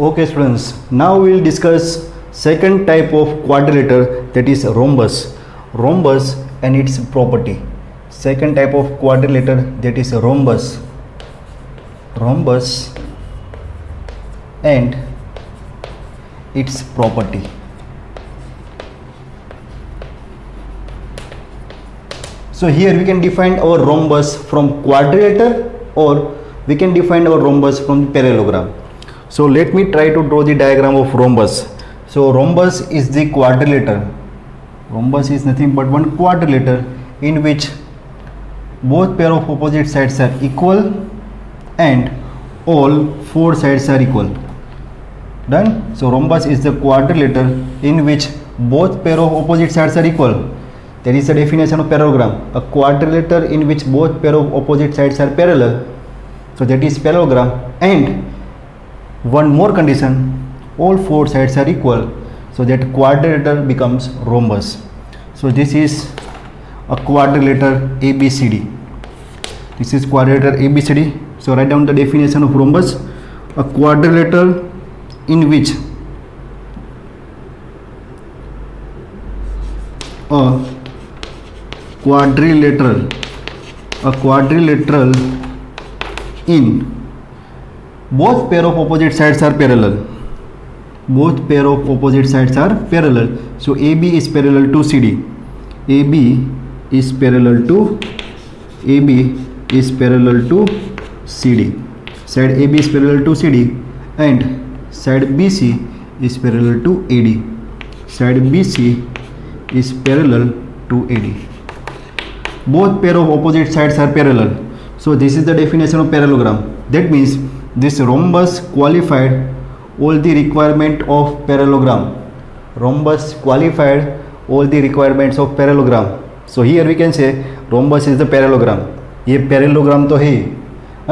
Okay students, now we will discuss second type of quadrilateral, that is rhombus. Rhombus and its property. Second type of quadrilateral, that is rhombus. Rhombus and its property. So here we can define our rhombus from quadrilateral, or we can define our rhombus from the parallelogram. So let me try to draw the diagram of rhombus. So rhombus is the quadrilateral. Rhombus is nothing but one quadrilateral in which both pair of opposite sides are equal and all four sides are equal. Done? So rhombus is the quadrilateral in which both pair of opposite sides are equal. That is the definition of parallelogram. A quadrilateral in which both pair of opposite sides are parallel. So that is parallelogram. And one more condition, all four sides are equal, so that quadrilateral becomes rhombus. So this is a quadrilateral ABCD. This is quadrilateral ABCD. So write down the definition of rhombus. A quadrilateral in which a quadrilateral in both pair of opposite sides are parallel. Both pair of opposite sides are parallel. So AB is parallel to CD. AB is parallel to CD. Side AB is parallel to CD and side BC is parallel to AD. Side BC is parallel to AD. Both pair of opposite sides are parallel. So this is the definition of parallelogram. That means this rhombus qualified all the requirement of parallelogram. Rhombus qualified all the requirements of parallelogram. So here we can say rhombus is the parallelogram. ये parallelogram तो है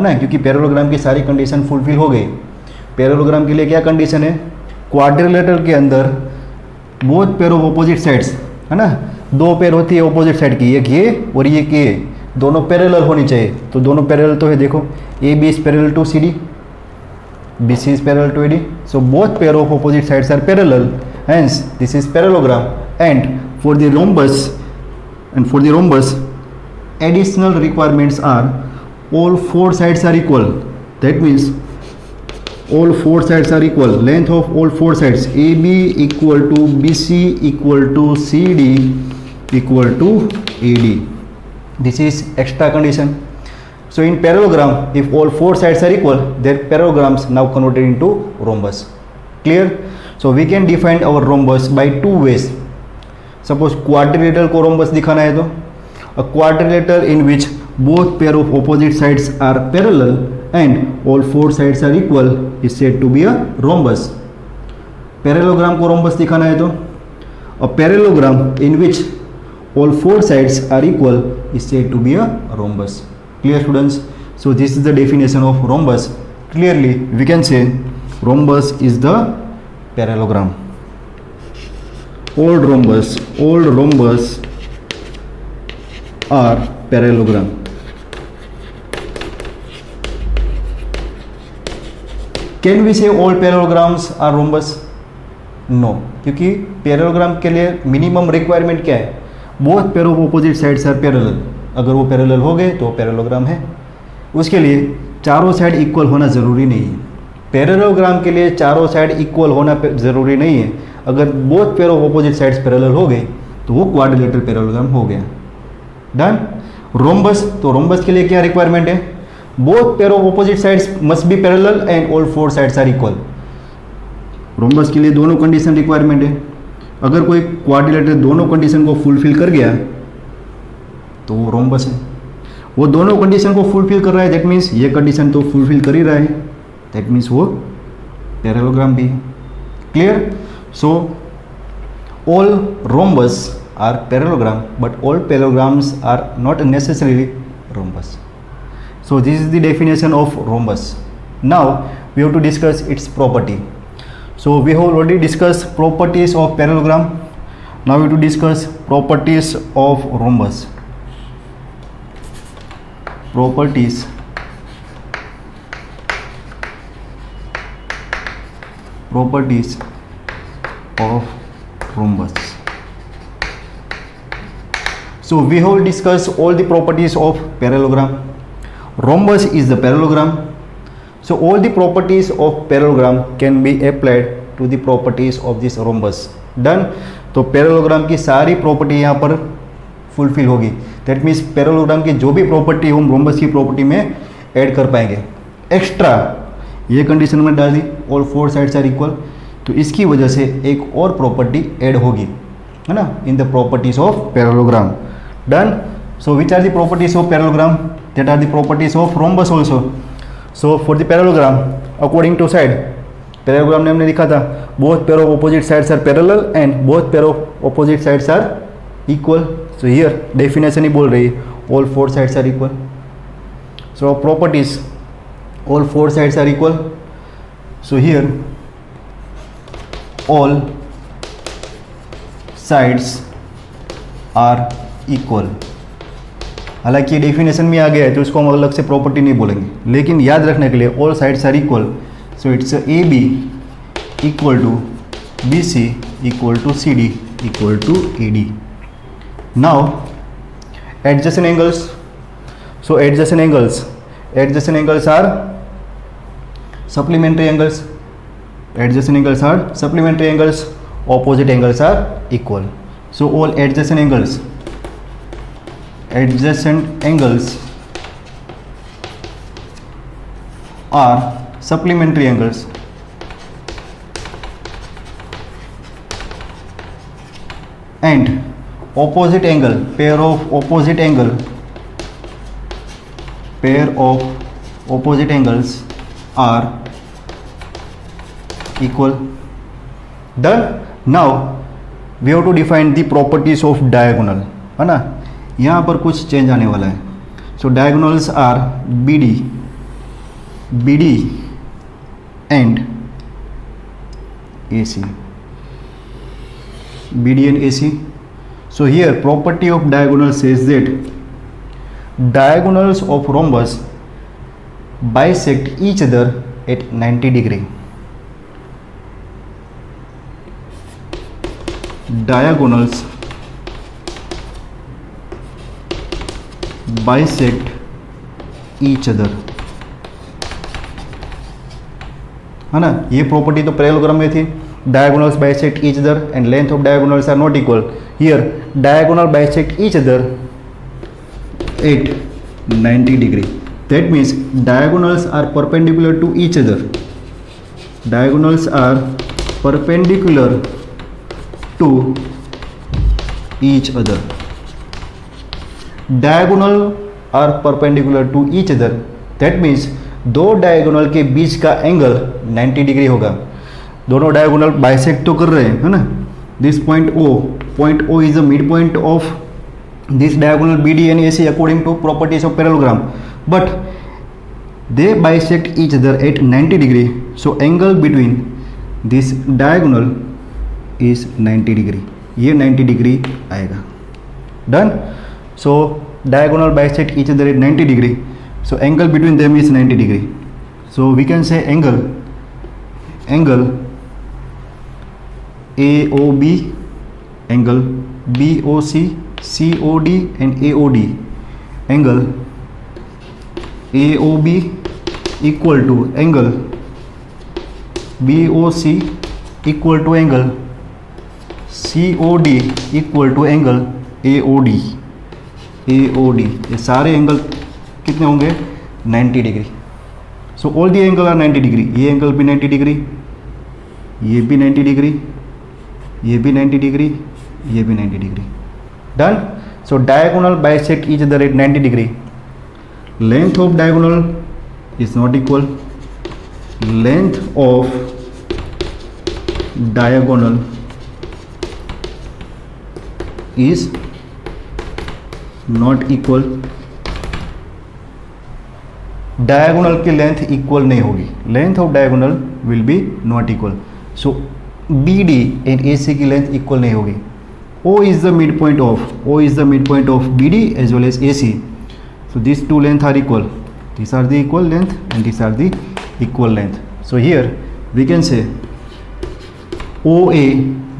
ना, क्योंकि parallelogram की सारी condition fulfil हो गई. Parallelogram के लिए क्या कंडीशन है? क्वाड्रिलेटरल के अंदर both pair of opposite sides, है ना, दो पेयर होती है ऑपोजिट साइड की, एक ये और ये के, दोनों पैरेलल होनी चाहिए. तो दोनों पैरेलल तो है, देखो A B is parallel to C D, B C is parallel to A D. So both pair of opposite sides are parallel, hence this is parallelogram. And for the rhombus additional requirements are all four sides are equal. That means all four sides are equal. Length of all four sides AB equal to BC equal to CD equal to AD. This is extra condition. So in parallelogram, if all four sides are equal, their parallelograms now converted into rhombus. Clear? So we can define our rhombus by two ways. Suppose quadrilateral को rhombus दिखाना है तो a quadrilateral in which both pair of opposite sides are parallel and all four sides are equal is said to be a rhombus. Parallelogram को rhombus दिखाना है तो a parallelogram in which all four sides are equal is said to be a rhombus. Clear students? So this is the definition of rhombus. Clearly we can say rhombus is the parallelogram. All rhombus are parallelogram. Can we say all parallelograms are rhombus? No, क्योंकि parallelogram के लिए minimum requirement क्या है? Both pair of opposite sides are parallel. अगर वो parallel हो गए तो parallelogram है. उसके लिए चारों साइड इक्वल होना ज़रूरी नहीं है. पैरेललोग्राम के लिए चारों साइड इक्वल होना ज़रूरी नहीं है. अगर both pair of opposite sides parallel हो गए तो वो क्वाड्रिलेटरल पैरेललोग्राम हो गया. डन. रोम्बस, तो रोम्बस के लिए क्या रिक्वायरमेंट है? Both pair of opposite sides must be parallel and all four sides are equal. Rhombus के लिए दोनों कंडीशन रिक्वायरमेंट है. अगर कोई क्वाड्रिलेटरल दोनों कंडीशन को फुलफिल कर गया तो वो रोम्बस है. वो दोनों कंडीशन को फुलफिल कर रहा है, दैट मीन्स ये कंडीशन तो फुलफिल कर ही रहा है, दैट मीन्स वो पैरेललोग्राम भी है. Clear? So all rhombus are parallelogram but all parallelograms are not necessarily rhombus. So this is the definition of rhombus. Now we have to discuss its property. So we have already discussed properties of parallelogram. Now we have to discuss properties of rhombus. Properties properties of rhombus. So we have discussed all the properties of parallelogram. Rhombus is the parallelogram. So all the properties of parallelogram can be applied to the properties of this rhombus. Done. तो parallelogram की सारी property यहाँ पर fulfil होगी. That means parallelogram की जो भी property हम रोम्बस की प्रॉपर्टी में ऐड कर पाएंगे. एक्स्ट्रा ये कंडीशन में डाल दी, all four sides are equal, तो इसकी वजह से एक और प्रॉपर्टी ऐड होगी, है ना, in the properties of parallelogram. Done. So which are the properties of parallelogram? That are the properties of rhombus also. So for the parallelogram according to side, parallelogram ने हमने लिखा था both pair of opposite sides are parallel and both pair of opposite sides are equal. So here definition ही बोल रही है all four sides are equal. So properties, all four sides are equal. So here all sides are equal. हालांकि ये definition में आ गया है तो इसको हम अलग से प्रॉपर्टी नहीं बोलेंगे, लेकिन याद रखने के लिए all sides are equal. So it's AB equal to BC equal to CD equal to AD. Now adjacent angles. So adjacent angles are supplementary angles. Adjacent angles are supplementary angles. Opposite angles are equal. So all adjacent angles are supplementary angles. And opposite angle, pair of opposite angles are equal. Done. Now we have to define the properties of diagonal, है ना. यहाँ पर कुछ change आने वाला है. So diagonals are BD and AC. BD and AC. So here property of diagonal says that diagonals of rhombus bisect each other at 90 degree. Diagonals bisect each other, है ना. ये प्रॉपर्टी तो पैरेललोग्राम में थी. Diagonals bisect each other and length of diagonals are not equal. Here diagonal bisect each other at 90 degree. That means diagonals are perpendicular to each other. Diagonals are perpendicular to each other. Diagonal are perpendicular to each other. That means दो diagonal के बीच का angle 90 degree होगा. दोनों diagonal bisect तो कर रहे हैं, है ना. This point O is the mid point of this diagonal BD and AC according to properties of parallelogram, but they bisect each other at 90 degree. So angle between this diagonal is 90 degree. ये 90 degree आएगा. Done. So diagonal bisect each other at 90 degree. So angle between them is 90 degree. So we can say angle AOB, angle BOC, COD and AOD. Angle AOB equal to angle BOC equal to angle COD equal to angle AOD. ये सारे angle कितने होंगे? 90 degree. So all the angle are 90 degree. ये angle भी 90 degree, ये भी 90 degree, ये भी 90 डिग्री, ये भी 90 degree. Done. So diagonal bisect each other at 90 degree. Length of diagonal is not equal. Length of diagonal is not equal. Diagonal की length equal नहीं होगी. Length of diagonal will be not equal. So BD and AC की length equal नहीं होगी. O is the midpoint of BD as well as AC. So these two lengths are equal. These are the equal length and these are the equal length. So here we can say OA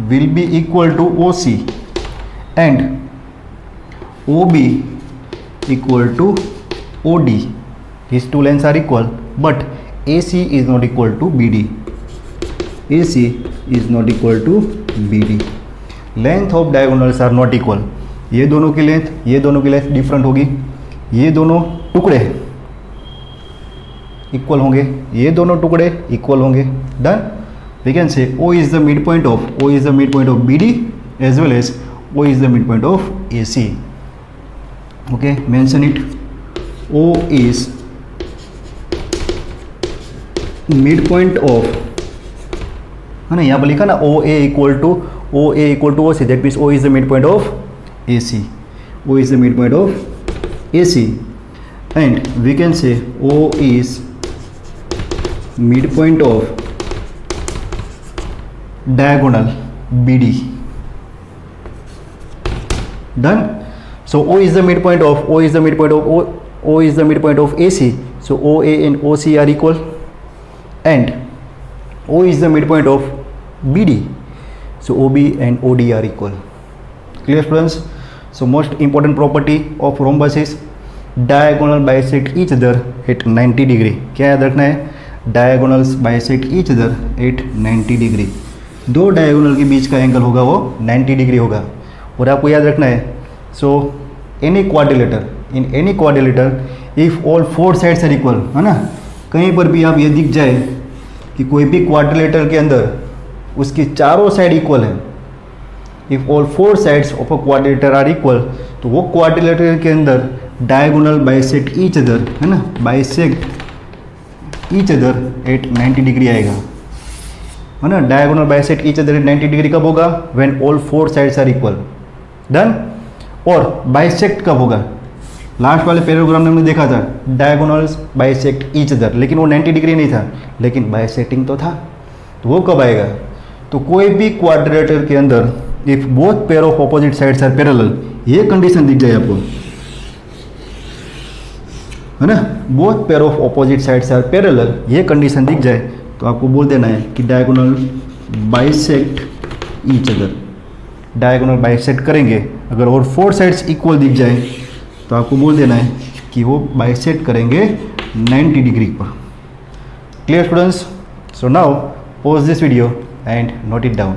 will be equal to OC and OB equal to OD. These two lengths are equal, but AC is not equal to BD. AC is not equal to BD. Length of diagonals are not equal. ये दोनों की length different होगी, ये दोनों टुकड़े equal होंगे, ये दोनों टुकड़े इक्वल होंगे. Done. We can say O is the midpoint of BD as well as O is the midpoint of AC. Okay, mention it. O is midpoint of, है ना, यहाँ पर लिखा ना OA equal to OC, that means O is the midpoint of AC. O is the midpoint of AC, and we can say O is midpoint of diagonal BD. Done. So O is the midpoint of AC. So OA and OC are equal, and O is the midpoint of BD. So OB and OD are equal. Clear, students? So most important property of rhombus is diagonal bisect each other at 90 degree. क्या याद रखना है? Diagonals bisect each other at 90 degree. दो diagonal के बीच का angle होगा वो 90 degree होगा. और आपको याद रखना है, so any quadrilateral if all four sides are equal, है ना, कहीं पर भी आप ये दिख जाए कि कोई भी क्वाड्रिलेटर के अंदर उसकी चारों साइड इक्वल है, if all four sides of a quadrilateral are equal, तो वो क्वाड्रिलेटर के अंदर डायगोनल बाइसेक्ट ईच अदर, है ना, bisect each other at 90 degree आएगा, है ना. Diagonal bisect each other at 90 degree कब होगा? When all four sides are equal. Done. और बाइसेक्ट कब होगा? लास्ट वाले पैराग्राम में हमने देखा था डायगोनल्स बाइसेक्ट ईच अदर, लेकिन वो 90 डिग्री नहीं था, लेकिन बाइसेक्टिंग तो था. तो वो कब आएगा? तो कोई भी क्वाड्रिलेटर के अंदर if both pair of opposite sides are parallel, ये कंडीशन दिख जाए आपको, है ना, both pair of opposite sides are parallel, ये कंडीशन दिख जाए तो आपको बोल देना है कि diagonal bisect each other. Diagonal bisect करेंगे, अगर और फोर साइड्स इक्वल दिख जाए तो आपको बोल देना है कि वो बाइसेक्ट करेंगे 90 डिग्री पर. Clear, students? So now pause this video and note it down.